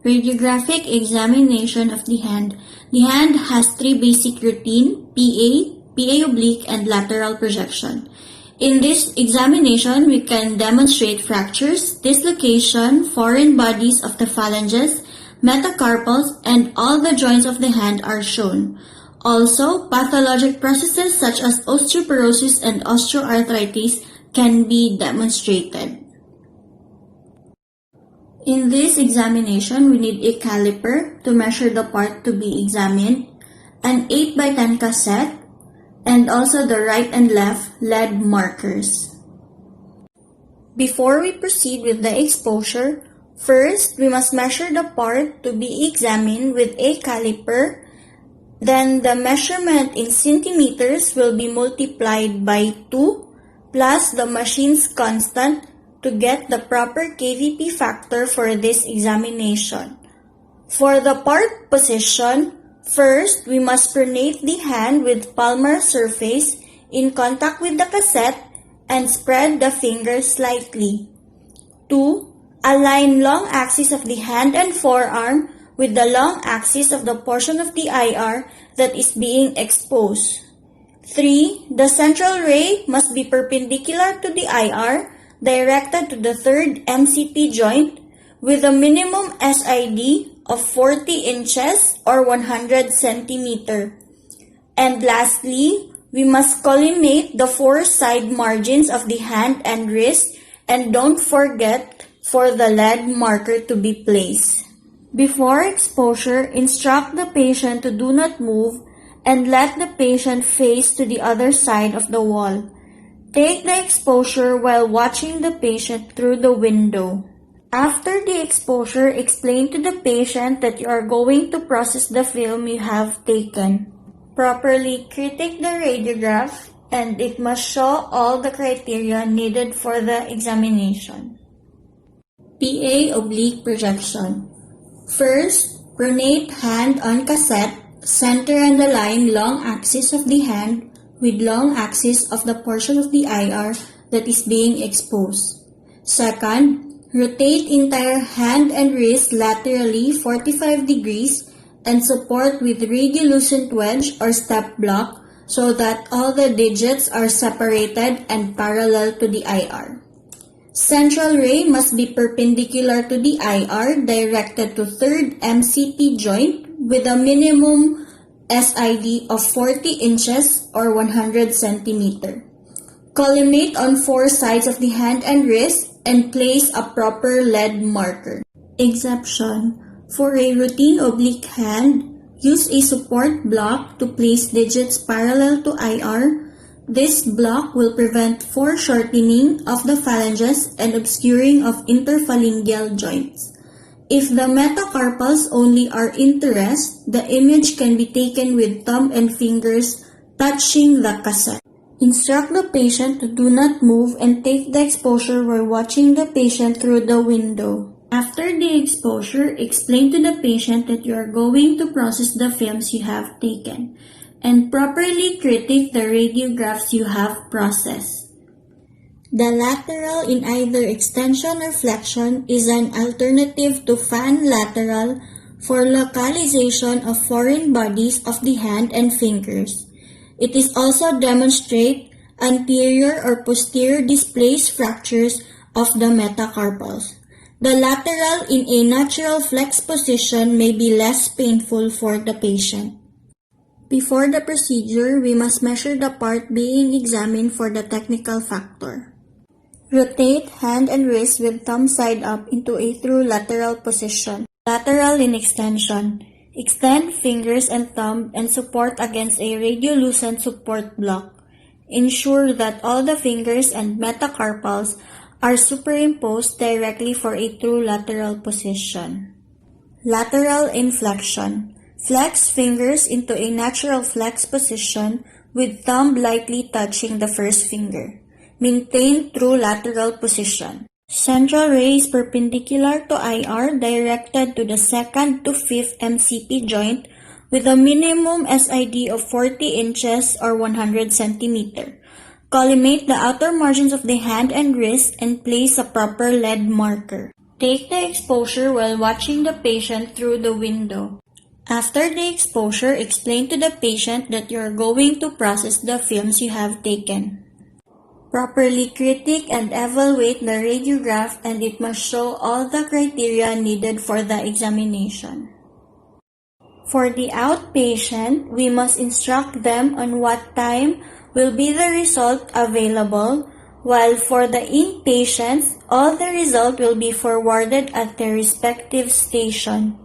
Radiographic examination of the hand. The hand has three basic routine, PA oblique, and lateral projection. In this examination, we can demonstrate fractures, dislocation, foreign bodies of the phalanges, metacarpals, and all the joints of the hand are shown. Also, pathologic processes such as osteoporosis and osteoarthritis can be demonstrated. In this examination, we need a caliper to measure the part to be examined, an 8x10 cassette, and also the right and left lead markers. Before we proceed with the exposure, first we must measure the part to be examined with a caliper. Then the measurement in centimeters will be multiplied by 2 plus the machine's constant to get the proper KVP factor for this examination. For the part position, first we must pronate the hand with palmar surface in contact with the cassette and spread the fingers slightly. 2. Align long axis of the hand and forearm with the long axis of the portion of the IR that is being exposed. 3. The central ray must be perpendicular to the IR, directed to the third MCP joint with a minimum SID of 40 inches or 100 centimeter. And lastly, we must collimate the four side margins of the hand and wrist, and don't forget for the lead marker to be placed. Before exposure, instruct the patient to do not move and let the patient face to the other side of the wall. Take the exposure while watching the patient through the window. After the exposure, explain to the patient that you are going to process the film you have taken. Properly critique the radiograph, and it must show all the criteria needed for the examination. PA oblique projection. First, pronate hand on cassette, center and align long axis of the hand with long axis of the portion of the IR that is being exposed. Second, rotate entire hand and wrist laterally 45 degrees and support with radiolucent wedge or step block so that all the digits are separated and parallel to the IR. Central ray must be perpendicular to the IR, directed to third MCP joint with a minimum SID of 40 inches or 100 centimeter. Collimate on four sides of the hand and wrist and place a proper lead marker. Exception: for a routine oblique hand, use a support block to place digits parallel to IR. This block will prevent foreshortening of the phalanges and obscuring of interphalangeal joints. If the metacarpals only are interest, the image can be taken with thumb and fingers touching the cassette. Instruct the patient to do not move and take the exposure while watching the patient through the window. After the exposure, explain to the patient that you are going to process the films you have taken, and properly critique the radiographs you have processed. The lateral in either extension or flexion is an alternative to fan lateral for localization of foreign bodies of the hand and fingers. It is also demonstrate anterior or posterior displaced fractures of the metacarpals. The lateral in a natural flex position may be less painful for the patient. Before the procedure, we must measure the part being examined for the technical factor. Rotate hand and wrist with thumb side up into a true lateral position. Lateral in extension. Extend fingers and thumb and support against a radiolucent support block. Ensure that all the fingers and metacarpals are superimposed directly for a true lateral position. Lateral in flexion. Flex fingers into a natural flex position with thumb lightly touching the first finger. Maintain true lateral position. Central ray is perpendicular to IR, directed to the 2nd to 5th MCP joint with a minimum SID of 40 inches or 100 centimeter. Collimate the outer margins of the hand and wrist and place a proper lead marker. Take the exposure while watching the patient through the window. After the exposure, explain to the patient that you are going to process the films you have taken. Properly critique and evaluate the radiograph, and it must show all the criteria needed for the examination. For the outpatient, we must instruct them on what time will be the result available, while for the inpatients, all the result will be forwarded at their respective station.